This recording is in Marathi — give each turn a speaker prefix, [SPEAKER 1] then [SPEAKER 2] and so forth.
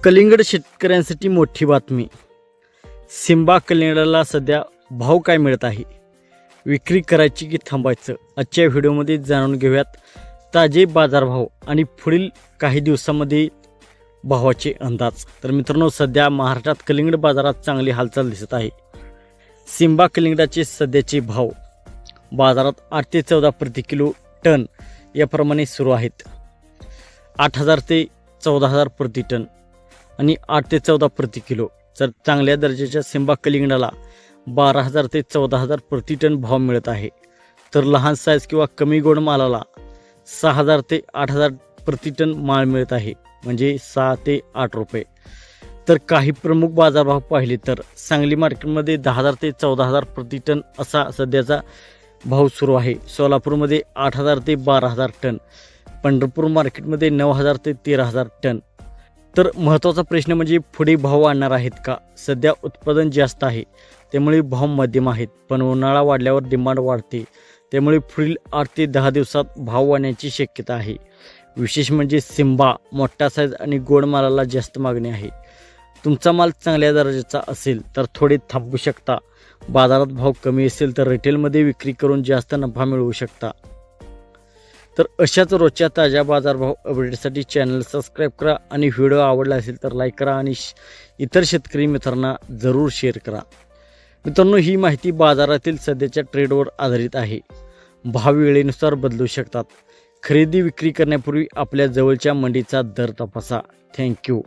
[SPEAKER 1] कलिंगड शेतकऱ्यांसाठी मोठी बातमी. सिम्बा कलिंगडाला सध्या भाव काय मिळत आहे, विक्री करायची की थांबायचं, आजच्या व्हिडिओमध्ये जाणून घेऊयात ताजे बाजारभाव आणि पुढील काही दिवसांमध्ये भावाचे अंदाज. तर मित्रांनो, सध्या महाराष्ट्रात कलिंगड बाजारात चांगली हालचाल दिसत आहे. सिम्बा कलिंगडाचे सध्याचे भाव बाजारात 8 ते 14 प्रति किलो टन याप्रमाणे सुरू आहेत. 8,000 ते 14,000 प्रति टन आणि 8 ते 14 प्रति किलो. तर चांगल्या दर्जाच्या सिम्बा कलिंगडाला 12,000 ते 14,000 प्रति टन भाव मिळत आहे. तर लहान साईज किंवा कमी गोड मालाला 6,000 ते 8,000 प्रति टन माल मिळत आहे, म्हणजे 6 ते 8 रुपये. तर काही प्रमुख बाजारभाव पाहिले तर सांगली मार्केटमध्ये 10,000 ते 14,000 प्रति टन असा सध्याचा भाव सुरू आहे. सोलापूरमध्ये 8,000 ते 12,000 टन, पंढरपूर मार्केटमध्ये 9,000 ते 13,000 टन. तर महत्त्वाचा प्रश्न म्हणजे पुढे भाव वाढणार आहेत का? सध्या उत्पादन जास्त आहे त्यामुळे भाव मध्यम आहेत, पण उन्हाळा वाढल्यावर डिमांड वाढते, त्यामुळे पुढील 8 ते 10 दिवसात भाव वाढण्याची शक्यता आहे. विशेष म्हणजे सिम्बा मोठा साईज आणि गोड मालाला जास्त मागणी आहे. तुमचा माल चांगल्या दर्जाचा असेल तर थोडे थांबू शकता. बाजारात भाव कमी असेल तर रिटेलमध्ये विक्री करून जास्त नफा मिळवू शकता. तर अशाच रोजच्या ताज्या बाजारभाव अपडेटसाठी चॅनल सबस्क्राईब करा आणि व्हिडिओ आवडला असेल तर लाईक करा आणि इतर शेतकरी मित्रांना जरूर शेअर करा. मित्रांनो, ही माहिती बाजारातील सध्याच्या ट्रेडवर आधारित आहे. भाव वेळेनुसार बदलू शकतात. खरेदी विक्री करण्यापूर्वी आपल्या जवळच्या मंडीचा दर तपासा. थँक्यू.